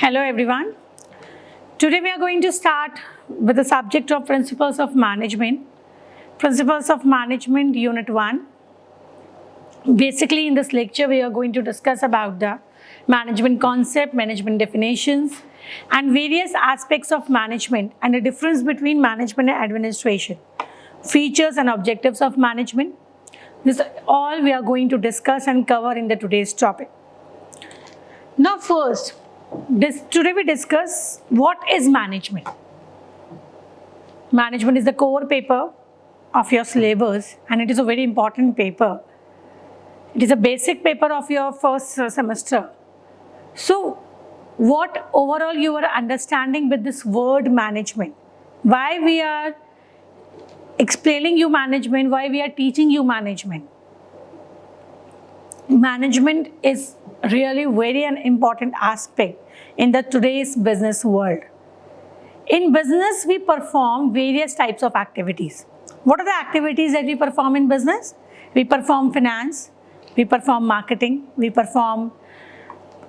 Hello everyone. Today we are going to start with the subject of Principles of Management. Principles of Management Unit 1. Basically in this lecture we are going to discuss about the management concept, management definitions and various aspects of management and the difference between management and administration. Features and objectives of management. This all we are going to discuss and cover in the today's topic. Now first, today we discuss what is management. Management is the core paper of your syllabus and it is a very important paper. It is a basic paper of your first semester. So what overall you are understanding with this word management? Why we are explaining you management? Why we are teaching you management? Management is really very an important aspect in the today's business world. In business, we perform various types of activities. What are the activities that we perform in business? We perform finance, we perform marketing, we perform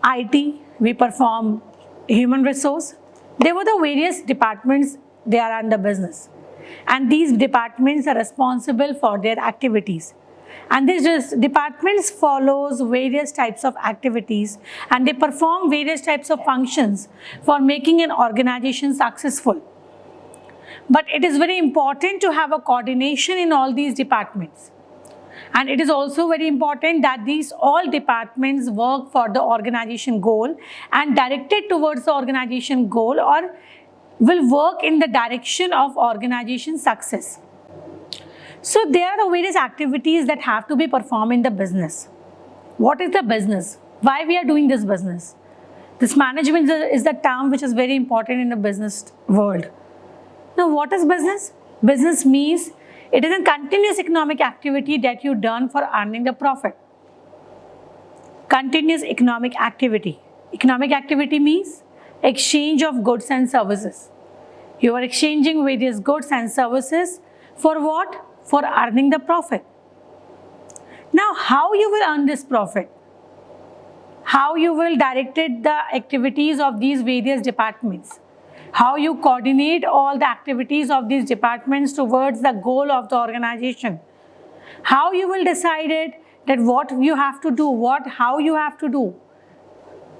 IT, we perform human resource. There were the various departments they are under business. And these departments are responsible for their activities. And these departments follows various types of activities and they perform various types of functions for making an organization successful. But it is very important to have a coordination in all these departments. And it is also very important that these all departments work for the organization goal and directed towards the organization goal or will work in the direction of organization success. So there are the various activities that have to be performed in the business. What is the business? Why we are doing this business? This management is the term which is very important in the business world. Now what is business? Business means it is a continuous economic activity that you done for earning the profit. Continuous economic activity. Economic activity means exchange of goods and services. You are exchanging various goods and services for what? For earning the profit. Now, how you will earn this profit? How you will direct the activities of these various departments? How you coordinate all the activities of these departments towards the goal of the organization? How you will decide it that what you have to do, how you have to do?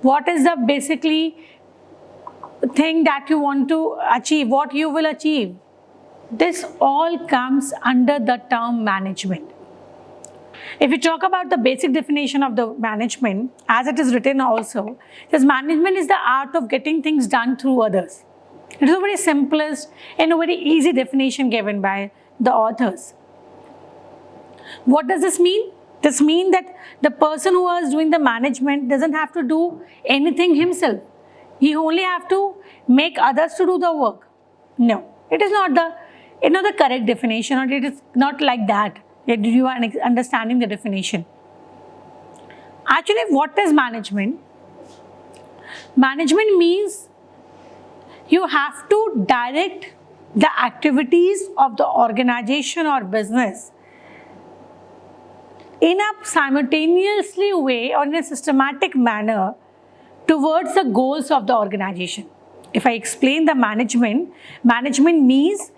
What is the basically thing that you want to achieve, what you will achieve? This all comes under the term management. If you talk about the basic definition of the management, as it is written also, says management is the art of getting things done through others. It is a very simplest and a very easy definition given by the authors. What does this mean? This means that the person who is doing the management doesn't have to do anything himself. He only have to make others to do the work. No, it is not the correct definition, or it is not like that. You are understanding the definition. Actually, what is management? Management means you have to direct the activities of the organization or business in a simultaneously way or in a systematic manner towards the goals of the organization. If I explain the management means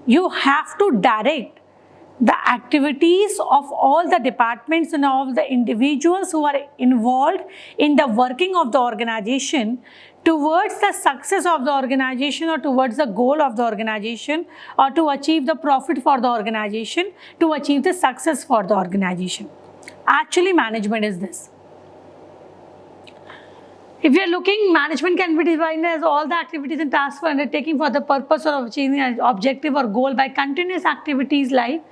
you have to direct the activities of all the departments and all the individuals who are involved in the working of the organization towards the success of the organization or towards the goal of the organization or to achieve the profit for the organization, to achieve the success for the organization. Actually, management is this. If you are looking, management can be defined as all the activities and tasks for undertaking for the purpose of achieving an objective or goal by continuous activities like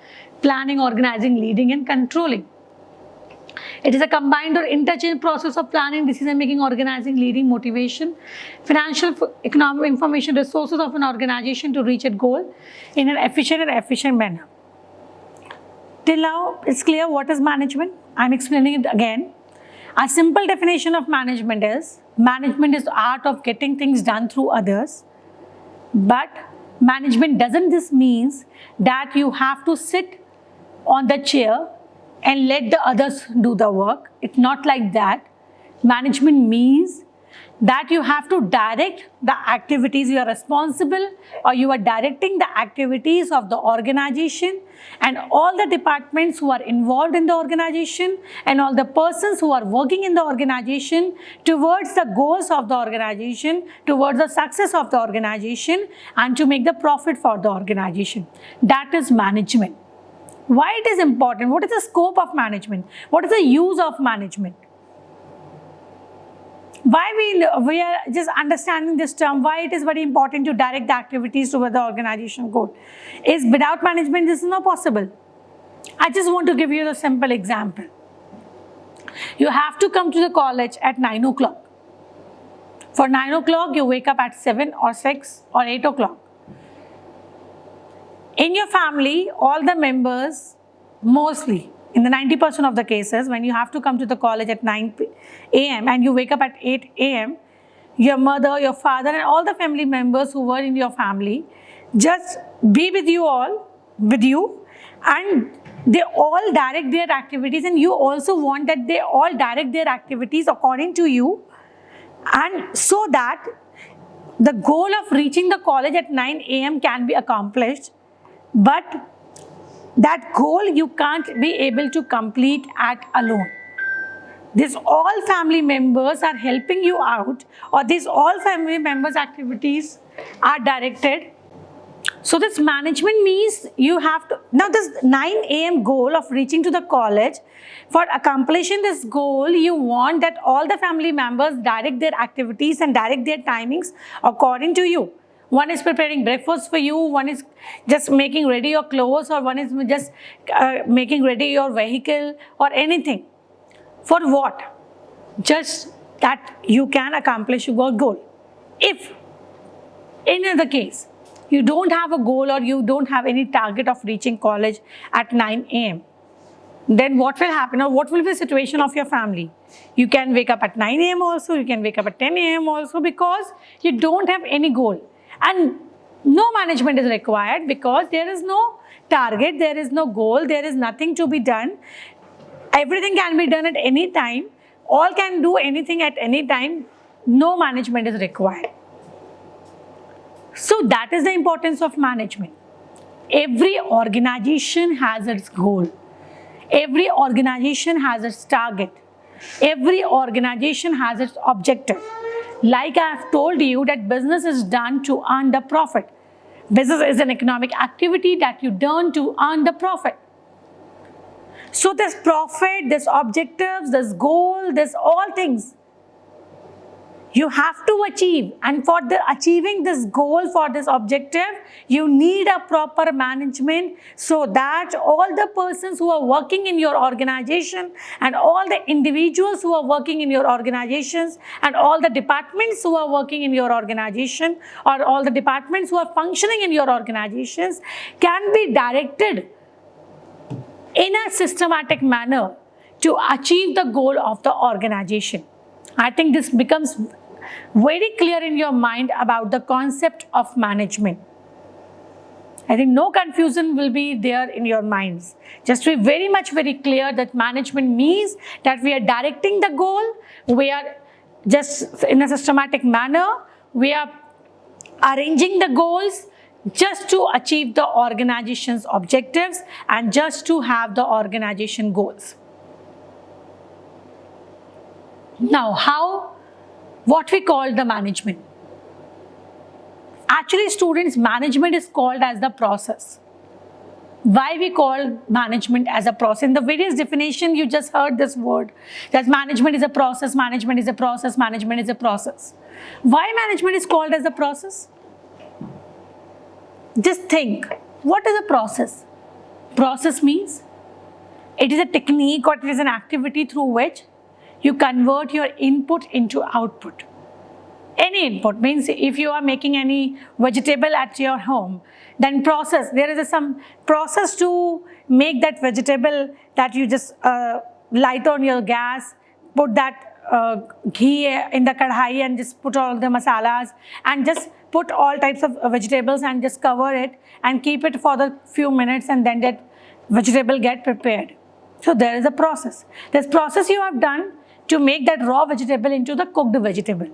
planning, organizing, leading and controlling. It is a combined or interchange process of planning, decision making, organizing, leading, motivation, financial, economic, information, resources of an organization to reach a goal in an efficient manner. Till now, it's clear what is management. I'm explaining it again. A simple definition of management is the art of getting things done through others. But management doesn't this means that you have to sit on the chair and let the others do the work. It's not like that. Management means that you have to direct the activities. You are responsible, or you are directing the activities of the organization and all the departments who are involved in the organization and all the persons who are working in the organization towards the goals of the organization, towards the success of the organization, and to make the profit for the organization. That is management. Why it is important? What is the scope of management? What is the use of management? Why we are just understanding this term, why it is very important to direct the activities toward the organization goal. Is without management this is not possible. I just want to give you a simple example. You have to come to the college at 9 o'clock. For 9 o'clock you wake up at 7 or 6 or 8 o'clock. In your family, all the members, mostly in the 90% of the cases, when you have to come to the college at 9 a.m. and you wake up at 8 a.m., your mother, your father and all the family members who were in your family just be with you and they all direct their activities, and you also want that they all direct their activities according to you, and so that the goal of reaching the college at 9 a.m. can be accomplished. But that goal you can't be able to complete at alone. These all family members are helping you out, or these all family members' activities are directed. So this management means you have to, now this 9 a.m. goal of reaching to the college, for accomplishing this goal, you want that all the family members direct their activities and direct their timings according to you. One is preparing breakfast for you, one is just making ready your clothes, or one is just making ready your vehicle or anything. For what? Just that you can accomplish your goal. If in another case, you don't have a goal or you don't have any target of reaching college at 9 a.m., then what will happen, or what will be the situation of your family? You can wake up at 9 a.m. also, you can wake up at 10 a.m. also, because you don't have any goal. And no management is required because there is no target, there is no goal, there is nothing to be done. Everything can be done at any time. All can do anything at any time. No management is required. So that is the importance of management. Every organization has its goal. Every organization has its target. Every organization has its objective. Like I have told you that business is done to earn the profit. Business is an economic activity that you done to earn the profit. So this profit, this objectives, this goal, this all things you have to achieve, and for achieving this goal, for this objective, you need a proper management, so that all the persons who are working in your organization and all the individuals who are working in your organizations and all the departments who are working in your organization, or all the departments who are functioning in your organizations, can be directed in a systematic manner to achieve the goal of the organization. I think this becomes very clear in your mind about the concept of management. I think no confusion will be there in your minds. Just be very clear that management means that we are directing the goal, we are just in a systematic manner, we are arranging the goals just to achieve the organization's objectives and just to have the organization goals. Now, what we call the management? Actually, students, management is called as the process. Why we call management as a process? In the various definition, you just heard this word, that management is a process, management is a process, management is a process. Why management is called as a process? Just think, what is a process? Process means it is a technique or it is an activity through which you convert your input into output. Any input means if you are making any vegetable at your home, then process, there is some process to make that vegetable, that you just light on your gas, put that ghee in the kadhai and just put all the masalas and just put all types of vegetables and just cover it and keep it for the few minutes, and then that vegetable get prepared. So there is a process. This process you have done to make that raw vegetable into the cooked vegetable.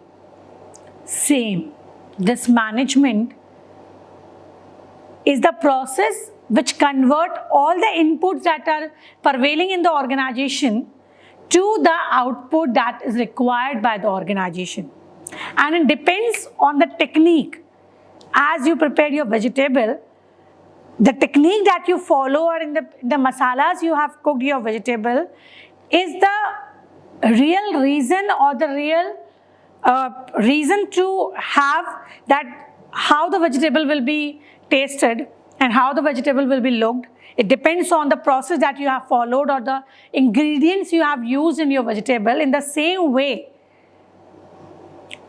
Same. This management is the process which convert all the inputs that are prevailing in the organization to the output that is required by the organization. And it depends on the technique. As you prepare your vegetable, the technique that you follow or in the masalas you have cooked your vegetable is the real reason or the real reason to have that how the vegetable will be tasted and how the vegetable will be looked. It depends on the process that you have followed or the ingredients you have used in your vegetable. In the same way,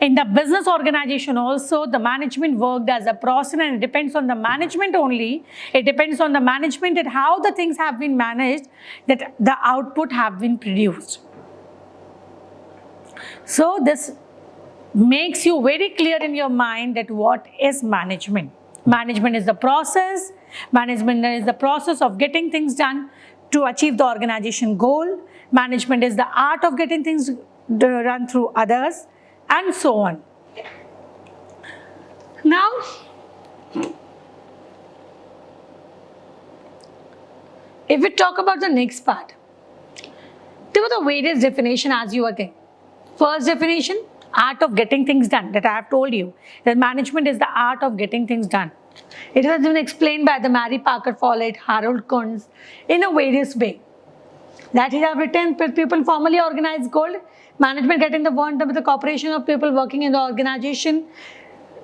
in the business organization also, the management worked as a process, and it depends on the management only. It depends on the management and how the things have been managed that the output have been produced. So this makes you very clear in your mind that what is management. Management is the process. Management is the process of getting things done to achieve the organization goal. Management is the art of getting things done through others, and so on. Now, if we talk about the next part, there were the various definitions as you again. First definition, art of getting things done, that I have told you, that management is the art of getting things done. It has been explained by the Mary Parker Follett, Harold Kuntz in a various way. That he have written, people formally organize goal, management getting the work done with the cooperation of people working in the organization.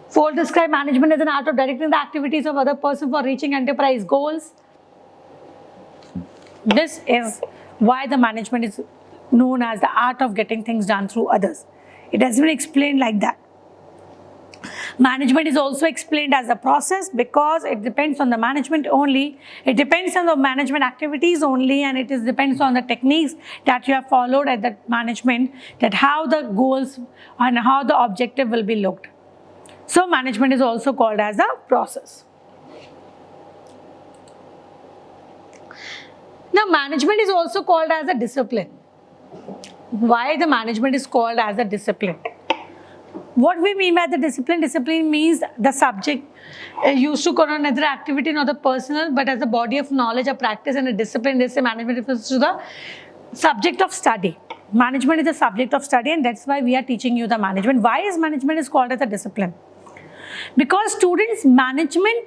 Fold describe management as an art of directing the activities of other person for reaching enterprise goals. This is why the management is known as the art of getting things done through others. It has been explained like that. Management is also explained as a process because it depends on the management only. It depends on the management activities only, and it depends on the techniques that you have followed at the management, that how the goals and how the objective will be looked. So management is also called as a process. Now management is also called as a discipline. Why the management is called as a discipline? What we mean by the discipline? Discipline means the subject used to connote another activity, not the personal, but as a body of knowledge, a practice, and a discipline. They say management refers to the subject of study. Management is the subject of study, and that's why we are teaching you the management. Why is management is called as a discipline? Because students, management,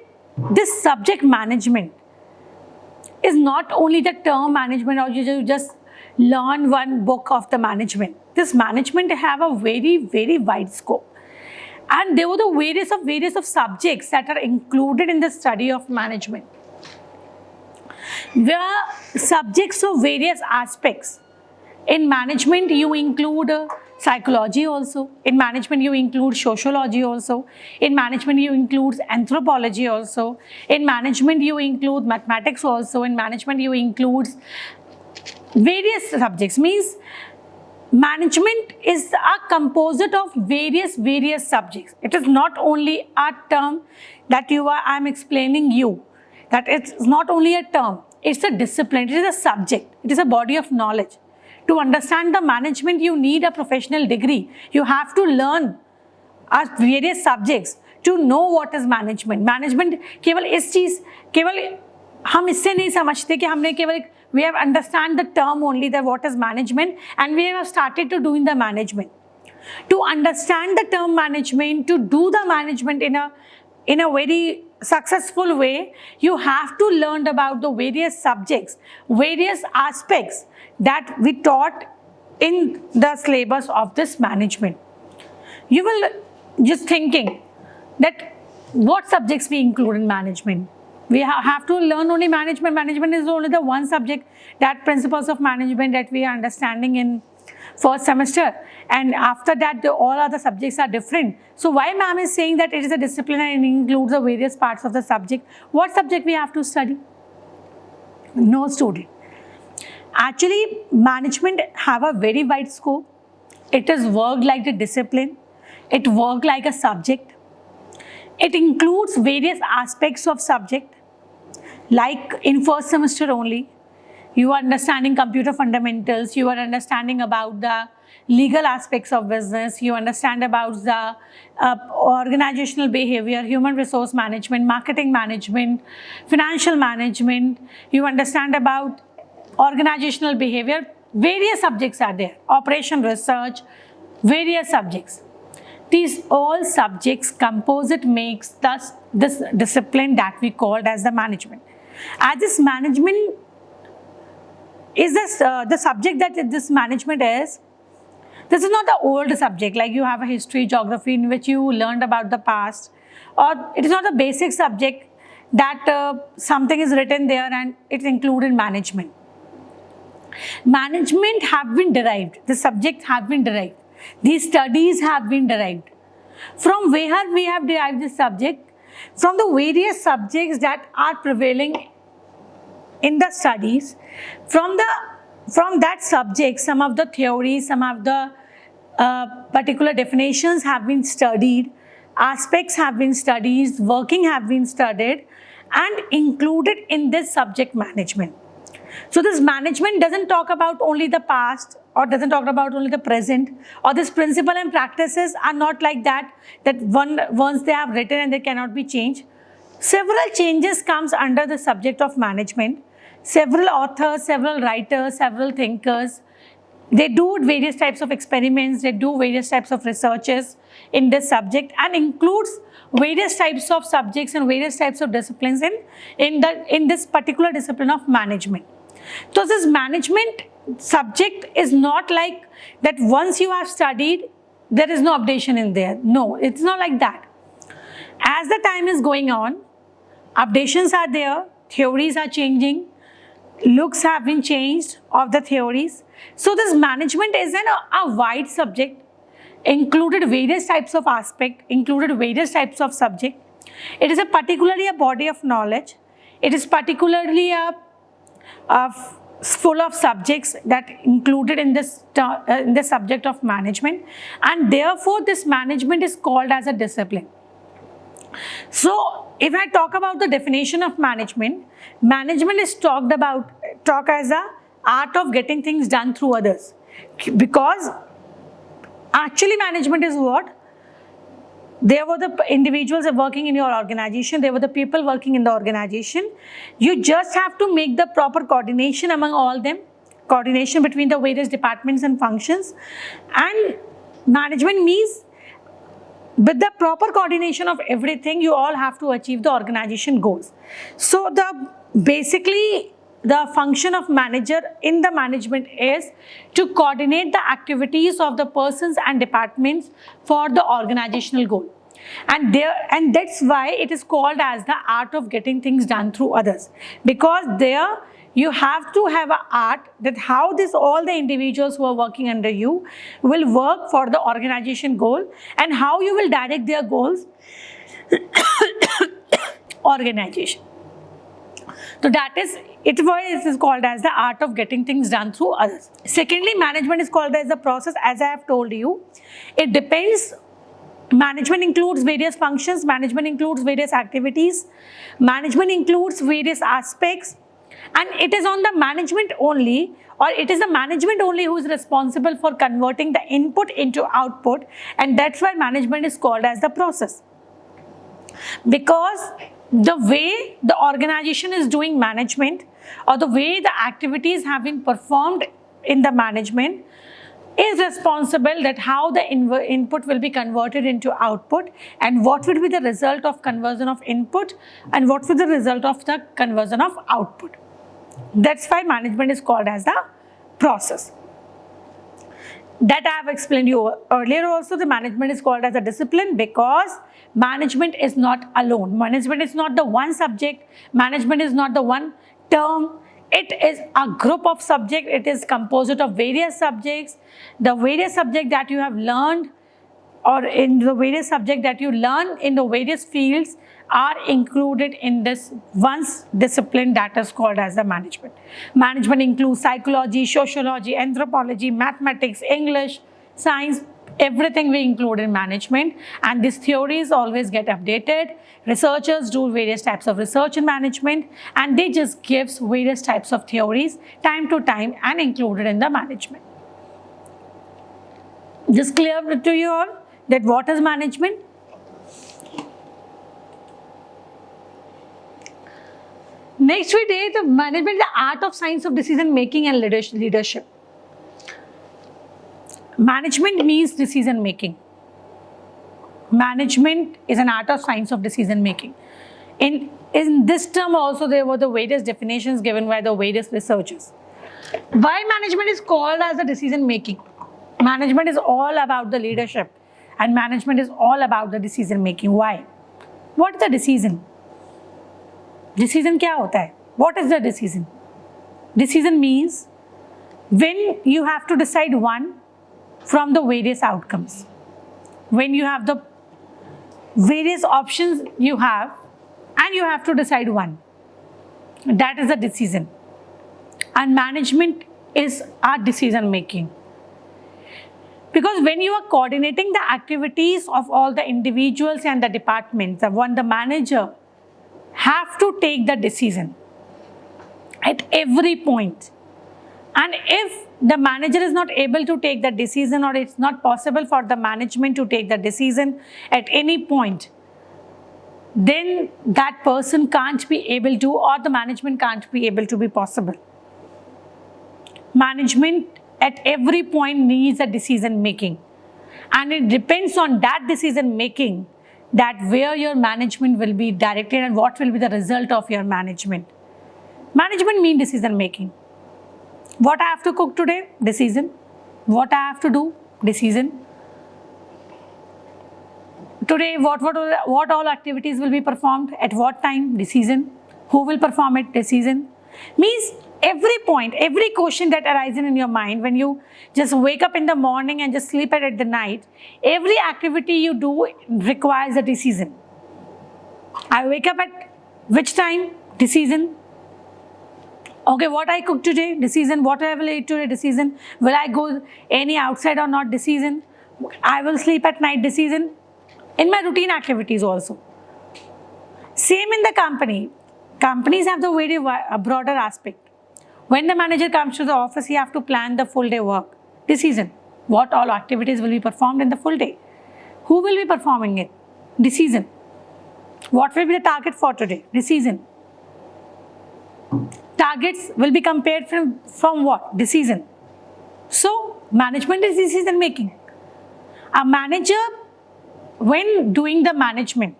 this subject management is not only the term management or you just learn one book of the management. This management have a very, very wide scope. And there were the various of subjects that are included in the study of management. There are subjects of various aspects. In management, you include psychology also. In management, you include sociology also. In management, you include anthropology also. In management, you include mathematics also. In management, you include various subjects. Means management is a composite of various subjects. It is not only a term that I am explaining you. That it's not only a term. It's a discipline. It is a subject. It is a body of knowledge. To understand the management, you need a professional degree. You have to learn various subjects to know what is management. Management केवल इस चीज केवल हम इससे नहीं समझते कि हमने केवल we have understand the term only that what is management, and we have started to doing the management. To understand the term management, to do the management in a very successful way, you have to learn about the various subjects, various aspects that we taught in the syllabus of this management. You will just thinking that what subjects we include in management. We have to learn only management. Management is only the one subject, that principles of management that we are understanding in first semester, and after that all other subjects are different. So why ma'am is saying that it is a discipline and includes the various parts of the subject? What subject we have to study? No student. Actually, management have a very wide scope. It is worked like the discipline. It worked like a subject. It includes various aspects of subject. Like in first semester only, You are understanding computer fundamentals, you are understanding about the legal aspects of business, you understand about the organizational behavior, human resource management, marketing management, financial management, you understand about organizational behavior. Various subjects are there, operation research, various subjects. These all subjects composite makes this discipline that we called as the management. As this management is the subject that this management is, this is not the old subject like you have a history, geography in which you learned about the past, or it is not a basic subject that something is written there and it's included management. Management have been derived, the subjects have been derived, these studies have been derived. From where we have derived this subject? From the various subjects that are prevailing in the studies. From that subject, some of the theories, some of the particular definitions have been studied, aspects have been studied, working have been studied and included in this subject management. So this management doesn't talk about only the past or doesn't talk about only the present, or this principle and practices are not like that once they have written and they cannot be changed. Several changes comes under the subject of management. Several authors, several writers, several thinkers, they do various types of experiments, they do various types of researches in this subject and includes various types of subjects and various types of disciplines in this particular discipline of management. So this management subject is not like that once you have studied, there is no updation in there. No, it's not like that. As the time is going on, updations are there, theories are changing, looks have been changed of the theories. So this management is a wide subject, included various types of aspect, included various types of subject. It is particularly a body of knowledge. It is particularly full of subjects that included in this subject of management, and therefore this management is called as a discipline. So if I talk about the definition of management, management is talked as a art of getting things done through others, because actually management is what? There were the individuals working in your organization, there were the people working in the organization. You just have to make the proper coordination among all them, coordination between the various departments and functions. And management means with the proper coordination of everything, you all have to achieve the organization goals. So basically the function of manager in the management is to coordinate the activities of the persons and departments for the organizational goal. And that's why it is called as the art of getting things done through others, because there you have to have an art that how all the individuals who are working under you will work for the organization goal and how you will direct their goals organization. So that is it is called as the art of getting things done through others. Secondly, management is called as a process. As I have told you, it depends. Management includes various functions, management includes various activities, management includes various aspects, and it is on the management only, or it is the management only who is responsible for converting the input into output, and that's why management is called as the process. Because the way the organization is doing management, or the way the activities have been performed in the management, is responsible that how the input will be converted into output, and what will be the result of conversion of input, and what will be the result of the conversion of output. That's why management is called as the process. That I have explained you earlier also. The management is called as a discipline because management is not alone. Management is not the one subject. Management is not the one term. It is a group of subjects. It is composed of various subjects. The various subjects that you have learned, or in the various subjects that you learn in the various fields, are included in this one discipline that is called as the management. Management includes psychology, sociology, anthropology, mathematics, English, science, Everything we include in management, and these theories always get updated. Researchers do various types of research in management, and they just gives various types of theories time to time and included in the management. Just clear to you all that what is management? Next we take the management, the art of science of decision making and leadership. Management means decision making. Management is an art of science of decision making. In this term also there were the various definitions given by the various researchers. Why management is called as the decision making? Management is all about the leadership and management is all about the decision making. Why? What is the decision? Decision क्या होता है? What is the decision? Decision means when you have to decide one from the various outcomes. When you have the various options you have and you have to decide one. That is the decision. And management is our decision making. Because when you are coordinating the activities of all the individuals and the departments, the manager have to take the decision at every point. And if the manager is not able to take the decision or it's not possible for the management to take the decision at any point, then that person can't be able to, or the management can't be able to be possible. Management at every point needs a decision making. And it depends on that decision making that where your management will be directed and what will be the result of your management. Management means decision making. What I have to cook today? Decision. What I have to do? Decision. Today, what all activities will be performed? At what time? Decision. Who will perform it? Decision. Means every point, every question that arises in your mind when you just wake up in the morning and just sleep at the night, every activity you do requires a decision. I wake up at which time? Decision. Okay, what I cook today? Decision. What I will eat today? Decision. Will I go any outside or not? Decision. I will sleep at night? Decision. In my routine activities also. Same in the company. Companies have the very broader aspect. When the manager comes to the office, he have to plan the full day work. Decision. What all activities will be performed in the full day? Who will be performing it? Decision. What will be the target for today? Decision. Targets will be compared from what? Decision. So, management is decision making. A manager, when doing the management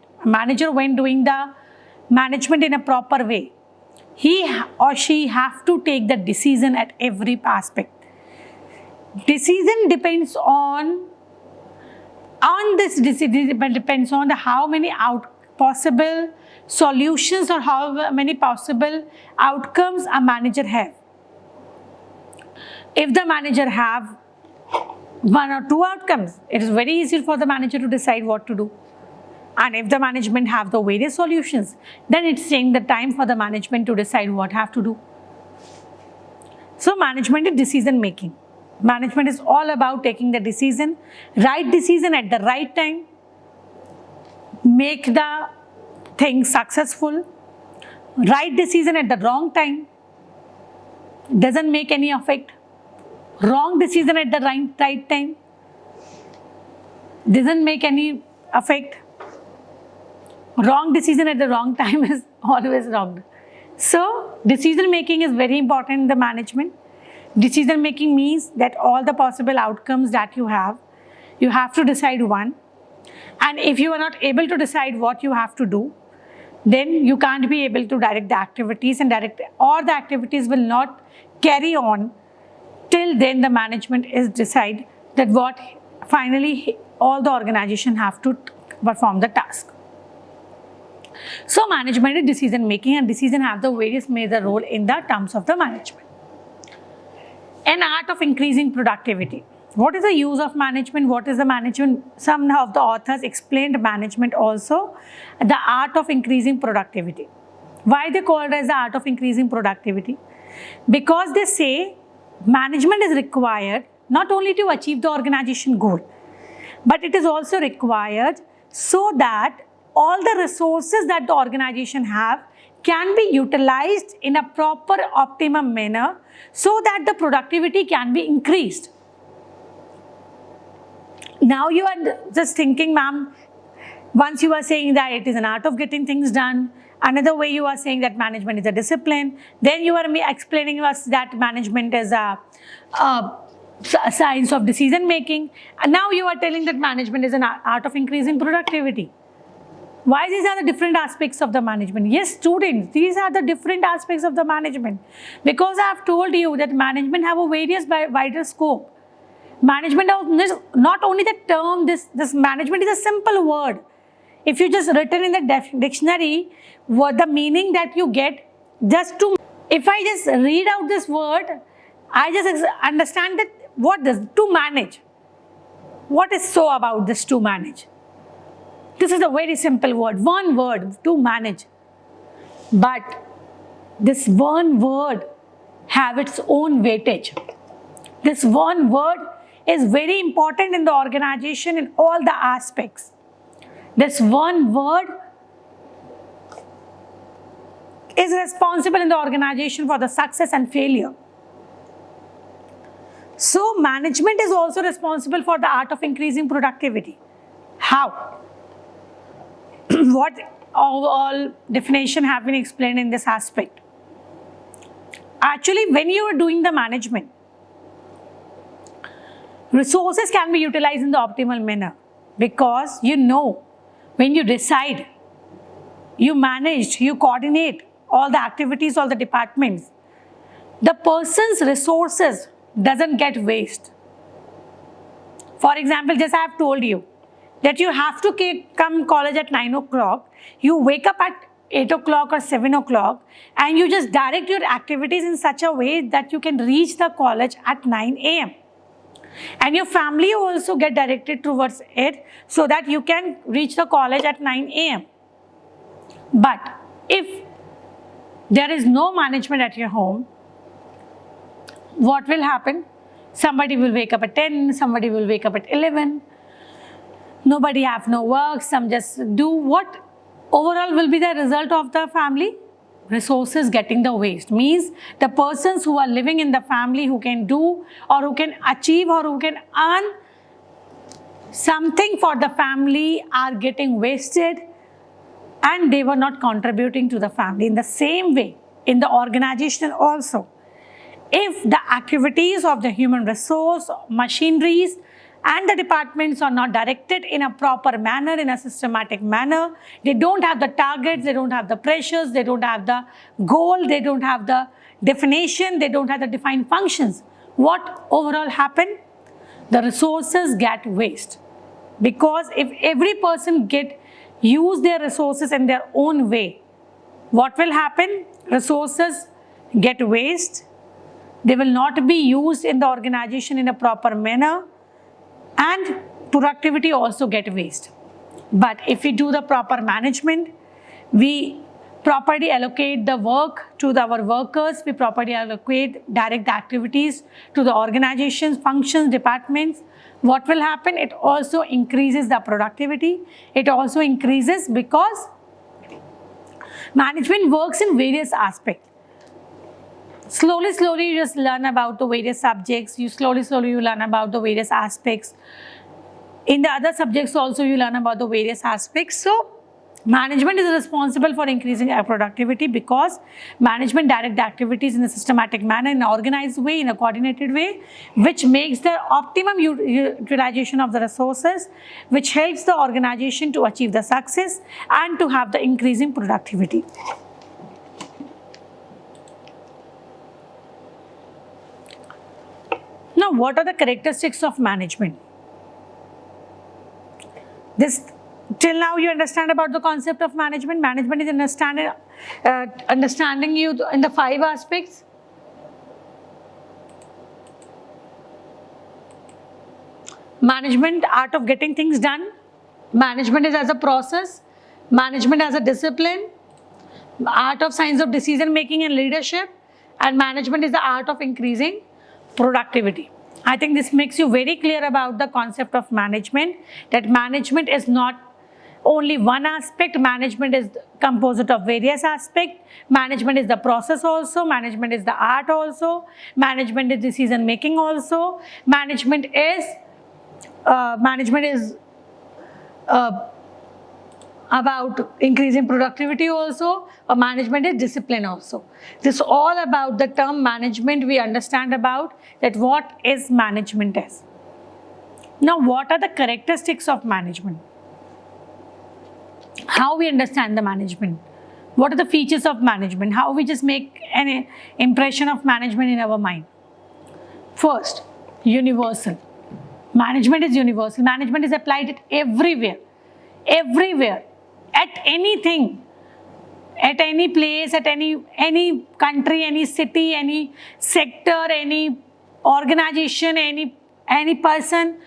in a proper way, he or she have to take the decision at every aspect. Decision depends on this decision depends on the how many possible solutions or how many possible outcomes a manager have. If the manager have one or two outcomes, it is very easy for the manager to decide what to do. And if the management have the various solutions, then it's taking the time for the management to decide what have to do. So management is decision making. Management is all about taking the decision, right decision at the right time, make the thing successful. Right decision at the wrong time doesn't make any effect. Wrong decision at the right time doesn't make any effect. Wrong decision at the wrong time is always wrong. So, decision making is very important in the management. Decision making means that all the possible outcomes that you have to decide one. And if you are not able to decide what you have to do, then you can't be able to direct the activities and or the activities will not carry on till then the management is decide that what finally all the organization have to perform the task. So management is decision making and decision have the various major role in the terms of the management. An art of increasing productivity. What is the use of management? What is the management? Some of the authors explained management also, the art of increasing productivity. Why they call it as the art of increasing productivity? Because they say management is required not only to achieve the organization goal, but it is also required so that all the resources that the organization have can be utilized in a proper optimum manner so that the productivity can be increased. Now you are just thinking, ma'am, once you are saying that it is an art of getting things done, another way you are saying that management is a discipline, then you are explaining us that management is a science of decision making, and now you are telling that management is an art of increasing productivity. Why these are the different aspects of the management? Yes, students, these are the different aspects of the management, because I have told you that management have a various wider scope. Management is not only the term, this management is a simple word. If you just written in the dictionary, what the meaning that you get, just to, if I just read out this word, I just understand that what does to manage. What is so about this to manage? This is a very simple word, one word, to manage. But this one word have its own weightage. This one word is very important in the organization in all the aspects. This one word is responsible in the organization for the success and failure. So management is also responsible for the art of increasing productivity. How? What all definition have been explained in this aspect? Actually, when you are doing the management, resources can be utilized in the optimal manner, because you know, when you decide, you manage, you coordinate all the activities, all the departments, the person's resources doesn't get waste. For example, just I have told you that you have to come college at 9 o'clock, you wake up at 8 o'clock or 7 o'clock, and you just direct your activities in such a way that you can reach the college at 9 a.m. And your family also get directed towards it so that you can reach the college at 9 a.m. But if there is no management at your home, what will happen? Somebody will wake up at 10, somebody will wake up at 11, nobody have no work, some just do what? Overall will be the result of the family? Resources getting the waste. Means the persons who are living in the family, who can do or who can achieve or who can earn something for the family, are getting wasted, and they were not contributing to the family. In the same way, in the organization also, if the activities of the human resource, machineries and the departments are not directed in a proper manner, in a systematic manner, they don't have the targets, they don't have the pressures, they don't have the goal, they don't have the definition, they don't have the defined functions, what overall happen? The resources get waste. Because if every person use their resources in their own way, what will happen? Resources get waste, they will not be used in the organization in a proper manner, and productivity also get waste. But if we do the proper management, we properly allocate the work to our workers, we properly allocate direct activities to the organizations, functions, departments, what will happen? It also increases the productivity. It also increases because management works in various aspects. Slowly you just learn about the various subjects. You slowly you learn about the various aspects. In the other subjects also you learn about the various aspects. So management is responsible for increasing our productivity because management direct activities in a systematic manner, in an organized way, in a coordinated way, which makes the optimum utilization of the resources, which helps the organization to achieve the success and to have the increasing productivity. Now, what are the characteristics of management? Till now you understand about the concept of management. Management is understanding you in the 5 aspects. Management, art of getting things done. Management is as a process. Management as a discipline. Art of science of decision making and leadership. And management is the art of increasing productivity. I think this makes you very clear about the concept of management, that management is not only one aspect. Management is composed of various aspects. Management is the process also. Management is the art also. Management is decision making also. Management is about increasing productivity also, or management is discipline also. This is all about the term management. We understand about that what is management is. Now, what are the characteristics of management? How we understand the management? What are the features of management? How we just make an impression of management in our mind? First, universal. Management is universal. Management is applied everywhere. Everywhere. At anything. At any place, at any country, any city, any sector, any organization, any person.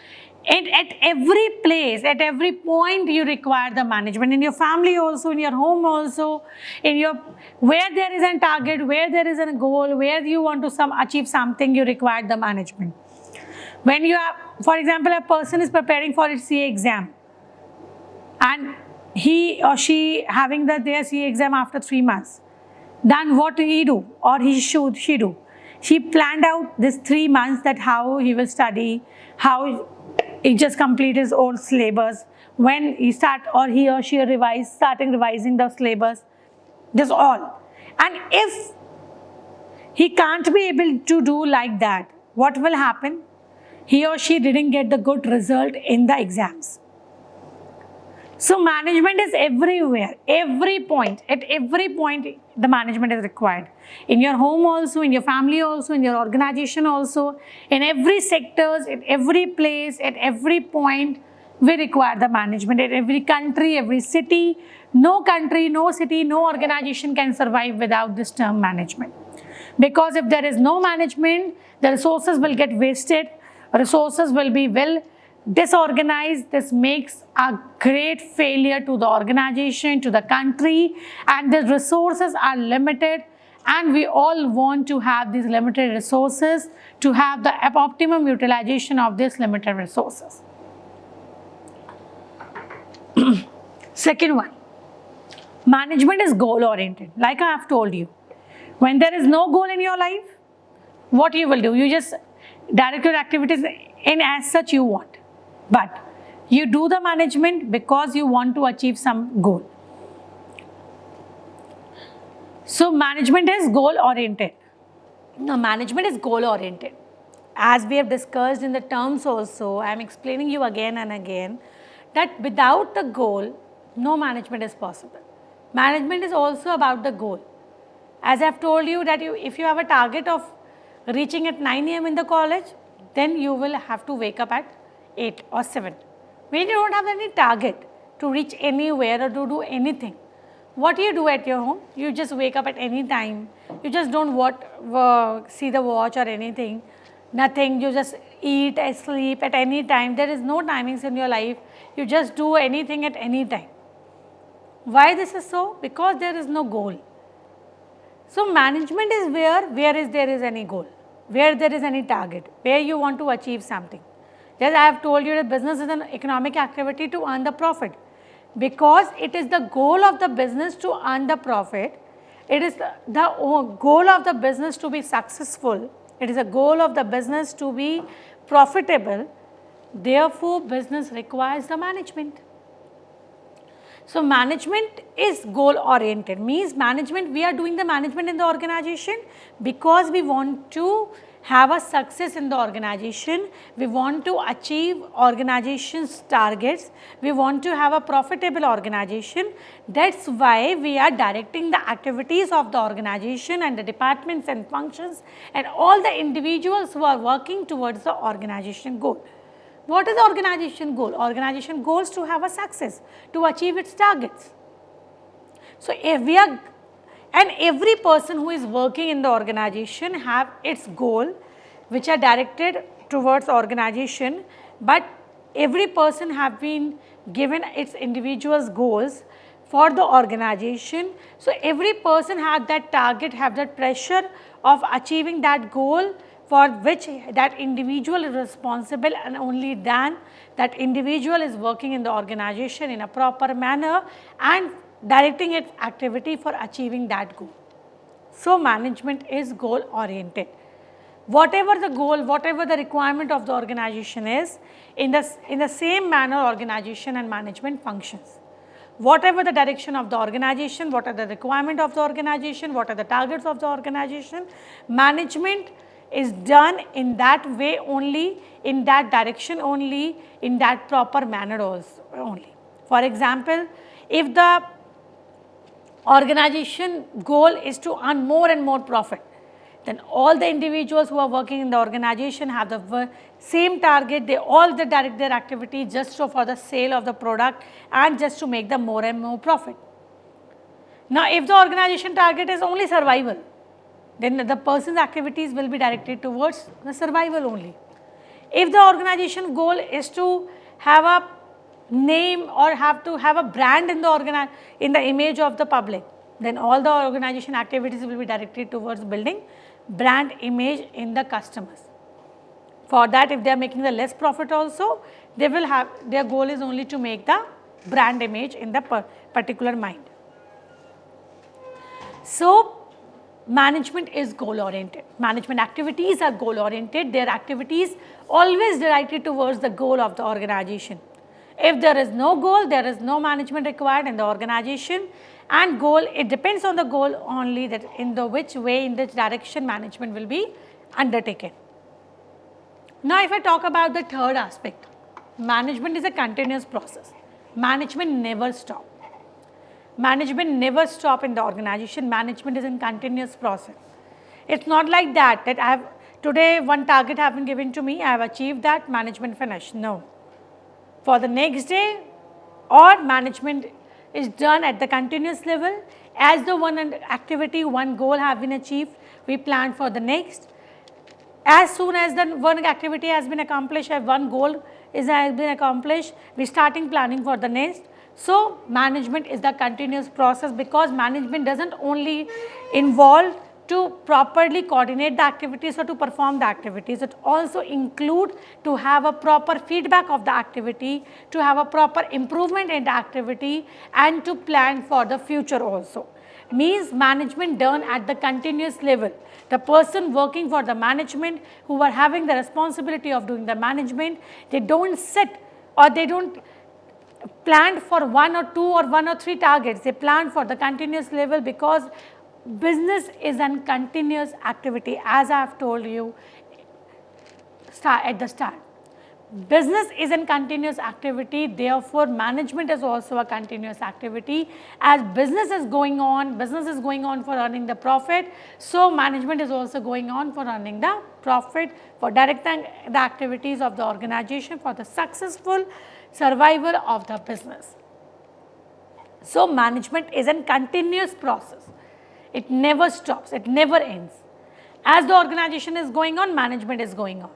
At every place, at every point you require the management. In your family also, in your home also, where there is a target, where there is a goal, where you want to achieve something, you require the management. When you have, for example, a person is preparing for its CA exam, and he or she having their CA exam after 3 months, then what do he do, or she do? She planned out this 3 months that how he will study, how he just complete his old syllabus, when he or she starting revising the syllabus, this all. And if he can't be able to do like that, what will happen? He or she didn't get the good result in the exams. So management is everywhere, at every point the management is required. In your home also, in your family also, in your organization also, in every sectors, at every place, at every point, we require the management. At every country, every city, no country, no city, no organization can survive without this term management. Because if there is no management, the resources will get wasted, resources will be disorganized. This makes a great failure to the organization, to the country, and the resources are limited, and we all want to have these limited resources to have the optimum utilization of these limited resources. Second one, management is goal oriented. Like I have told you, when there is no goal in your life, what you will do? You just direct your activities in as such you want. But you do the management because you want to achieve some goal. So management is goal oriented. Now management is goal oriented. As we have discussed in the terms also, I am explaining you again and again that without the goal, no management is possible. Management is also about the goal. As I have told you that if you have a target of reaching at 9 AM in the college, then you will have to wake up at 8 or 7. When you don't have any target to reach anywhere or to do anything, what do you do at your home? You just wake up at any time. You just don't see the watch or anything. Nothing. You just eat and sleep at any time. There is no timings in your life. You just do anything at any time. Why this is so? Because there is no goal. So management is where there is any goal, where there is any target, where you want to achieve something. Yes, I have told you that business is an economic activity to earn the profit. Because it is the goal of the business to earn the profit, it is the goal of the business to be successful, it is a goal of the business to be profitable. Therefore, business requires the management. So management is goal oriented, means management, we are doing the management in the organization because we want to have a success in the organization, we want to achieve organization's targets, we want to have a profitable organization. That's why we are directing the activities of the organization and the departments and functions and all the individuals who are working towards the organization goal. What is the organization goal? Organization goals to have a success, to achieve its targets. So every person who is working in the organization have its goal which are directed towards organization, but every person have been given its individual's goals for the organization. So every person have that target, have that pressure of achieving that goal for which that individual is responsible, and only then that individual is working in the organization in a proper manner and directing its activity for achieving that goal. So, management is goal oriented. Whatever the goal, whatever the requirement of the organization is, in the same manner organization and management functions. Whatever the direction of the organization, what are the requirement of the organization, what are the targets of the organization, management is done in that way only, in that direction only, in that proper manner also only. For example, if the organization goal is to earn more and more profit, then all the individuals who are working in the organization have the same target, they all direct their activity just for the sale of the product and just to make the more and more profit. Now, if the organization target is only survival, then the person's activities will be directed towards the survival only. If the organization goal is to have a name or have to have a brand in the image of the public, then all the organization activities will be directed towards building brand image in the customers. For that, if they are making the less profit also, they will have, their goal is only to make the brand image in the particular mind. So, management is goal oriented. Management activities are goal oriented. Their activities always directed towards the goal of the organization. If there is no goal, there is no management required in the organization, and goal, it depends on the goal only, that in the which way, in which direction management will be undertaken. Now, if I talk about the third aspect, management is a continuous process. Management never stops. Management never stops in the organization. Management is a continuous process. It's not like that I have today one target have been given to me, I have achieved that, management finished. No. For the next day, or management is done at the continuous level. As the one activity, one goal have been achieved, we plan for the next. As soon as the one activity has been accomplished, as one goal has been accomplished, we starting planning for the next. So, management is the continuous process, because management does not only involve to properly coordinate the activities or to perform the activities, it also include to have a proper feedback of the activity, to have a proper improvement in the activity, and to plan for the future also. Means management done at the continuous level. The person working for the management, who are having the responsibility of doing the management, they do not sit or they do not plan for 1 or 2 or 1 or 3 targets, they plan for the continuous level, because business is a continuous activity, as I have told you at the start. Business is a continuous activity, therefore management is also a continuous activity. As business is going on for earning the profit, so management is also going on for earning the profit, for directing the activities of the organization for the successful survival of the business. So, management is a continuous process. It never stops, it never ends. As the organization is going on, management is going on.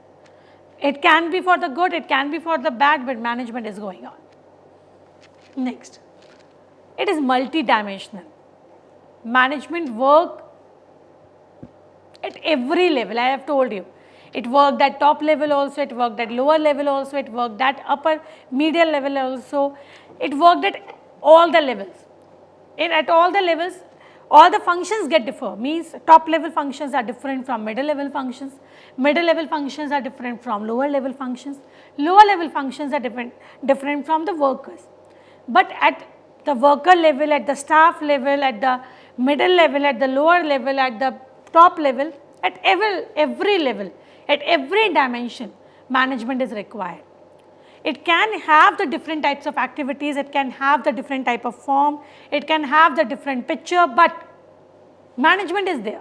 It can be for the good, it can be for the bad, but management is going on. Next, it is multidimensional. Management work at every level, I have told you. It worked at top level also, it worked at lower level also, it worked at upper medial level also. It worked at all the levels. At all the levels, all the functions get differ, means top level functions are different from middle level functions, middle level functions are different from lower level functions, lower level functions are different from the workers. But at the worker level, at the staff level, at the middle level, at the lower level, at the top level, at every level, at every dimension, management is required. It can have the different types of activities, it can have the different type of form, it can have the different picture, but management is there.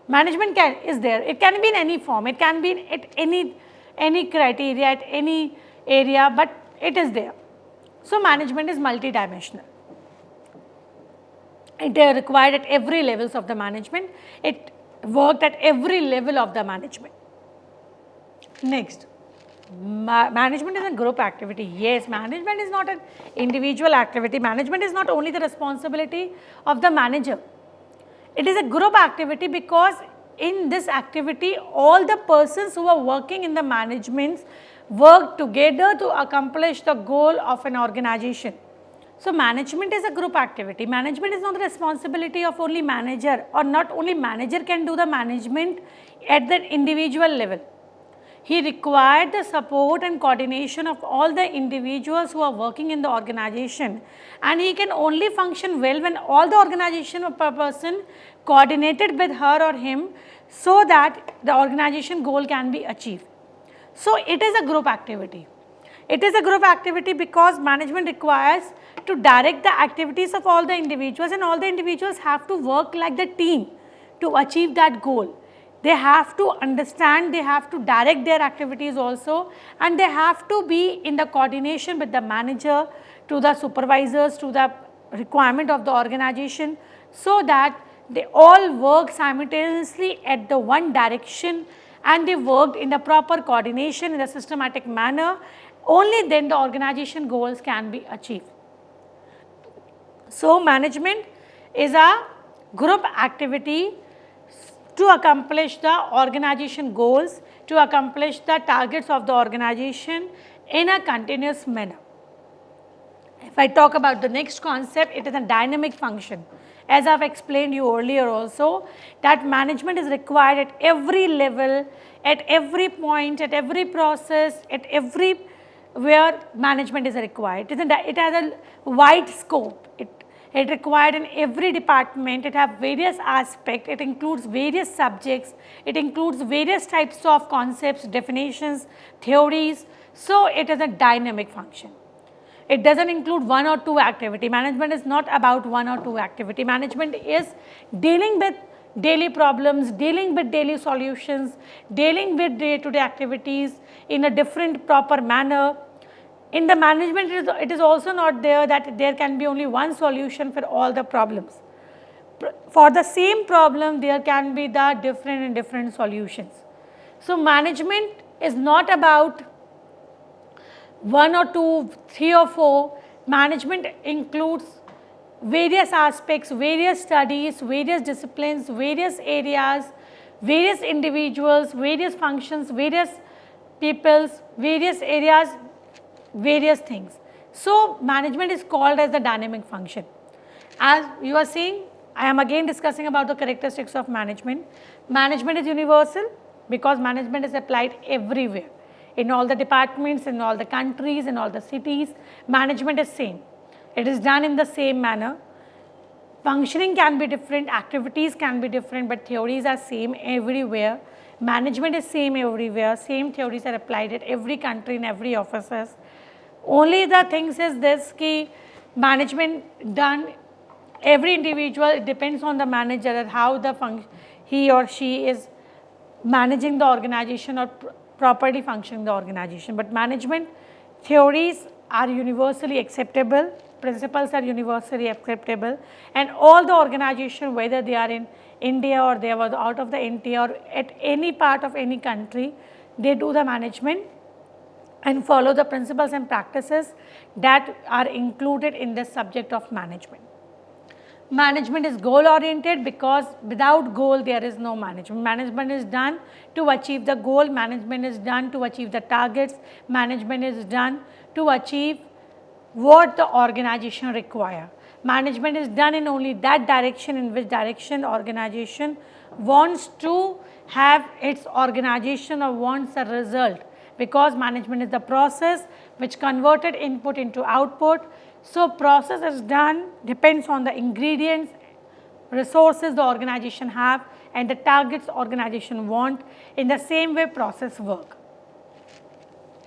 Management is there. It can be in any form, it can be at any criteria, at any area, but it is there. So, management is multidimensional. It is required at every levels of the management. It worked at every level of the management. Next. Management is a group activity. Yes, management is not an individual activity. Management is not only the responsibility of the manager. It is a group activity, because in this activity, all the persons who are working in the management work together to accomplish the goal of an organization. So, management is a group activity. Management is not the responsibility of only manager, or not only manager can do the management at the individual level. He required the support and coordination of all the individuals who are working in the organization, and he can only function well when all the organization of a person coordinated with her or him, so that the organization goal can be achieved. So, it is a group activity. It is a group activity because management requires to direct the activities of all the individuals, and all the individuals have to work like the team to achieve that goal. They have to understand, they have to direct their activities also, and they have to be in the coordination with the manager, to the supervisors, to the requirement of the organization, so that they all work simultaneously at the one direction, and they worked in the proper coordination in a systematic manner. Only then the organization goals can be achieved. So, management is a group activity to accomplish the organization goals, to accomplish the targets of the organization in a continuous manner. If I talk about the next concept, it is a dynamic function. As I have explained you earlier also, that management is required at every level, at every point, at every process, at every where management is required. It has a wide scope. It required in every department. It has various aspects. It includes various subjects. It includes various types of concepts, definitions, theories. So, it is a dynamic function. It does not include one or two activity. Management is not about one or two activity. Management is dealing with daily problems, dealing with daily solutions, dealing with day-to-day activities in a different proper manner. In the management, it is also not there that there can be only one solution for all the problems. For the same problem, there can be the different solutions. So, management is not about one or two, three or four. Management includes various aspects, various studies, various disciplines, various areas, various individuals, various functions, various peoples, various areas, various things. So, management is called as the dynamic function. As you are seeing, I am again discussing about the characteristics of management. Management is universal because management is applied everywhere. In all the departments, in all the countries, in all the cities, management is same. It is done in the same manner. Functioning can be different, activities can be different, but theories are same everywhere. Management is same everywhere, same theories are applied at every country, in every offices. Only the things is this ki management done, every individual, it depends on the manager that how he or she is managing the organization or properly functioning the organization. But management theories are universally acceptable, principles are universally acceptable, and all the organization, whether they are in India or they are out of the India or at any part of any country, they do the management and follow the principles and practices that are included in the subject of management. Management is goal oriented because without goal there is no management. Management is done to achieve the goal, management is done to achieve the targets, management is done to achieve what the organization require. Management is done in only that direction in which direction organization wants to have its organization or wants a result, because management is the process which converted input into output. So, process is done depends on the ingredients, resources the organization have and the targets organization want. In the same way process work.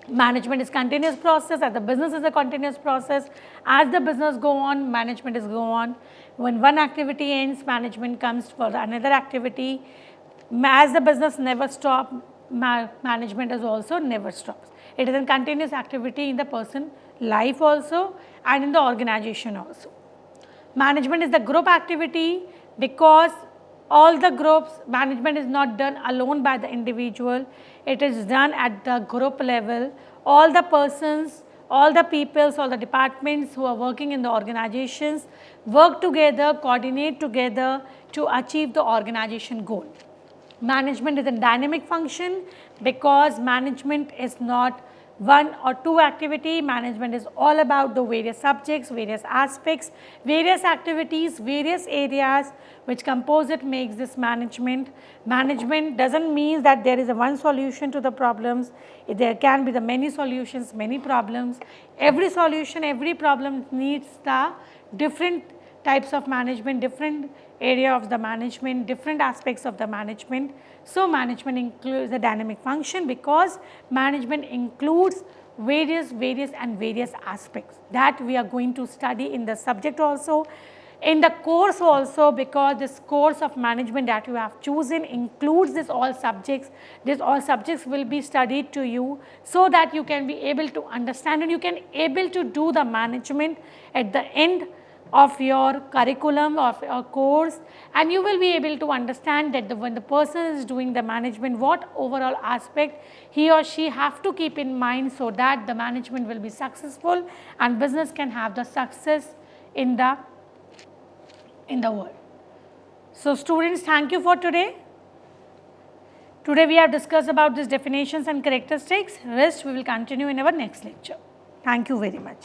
Management is continuous process, as the business is a continuous process. As the business go on, management is go on. When one activity ends, management comes for another activity. As the business never stop, management is also never stops. It is a continuous activity in the person life also and in the organization also. Management is the group activity because all the groups, management is not done alone by the individual, it is done at the group level. All the persons, all the peoples, all the departments who are working in the organizations work together, coordinate together to achieve the organization goal. Management is a dynamic function because management is not one or two activity. Management is all about the various subjects, various aspects, various activities, various areas which compose it, makes this management. Management doesn't mean that there is a one solution to the problems. There can be the many solutions, many problems. Every solution, every problem needs the different types of management, different area of the management, different aspects of the management. So, management includes a dynamic function because management includes various aspects that we are going to study in the subject also, in the course also, because this course of management that you have chosen includes this all subjects. These all subjects will be studied to you so that you can be able to understand and you can able to do the management at the end of your curriculum, of your course, and you will be able to understand that when the person is doing the management, what overall aspect he or she have to keep in mind so that the management will be successful and business can have the success in the world. So, students, thank you for today. Today we have discussed about these definitions and characteristics. Rest we will continue in our next lecture. Thank you very much.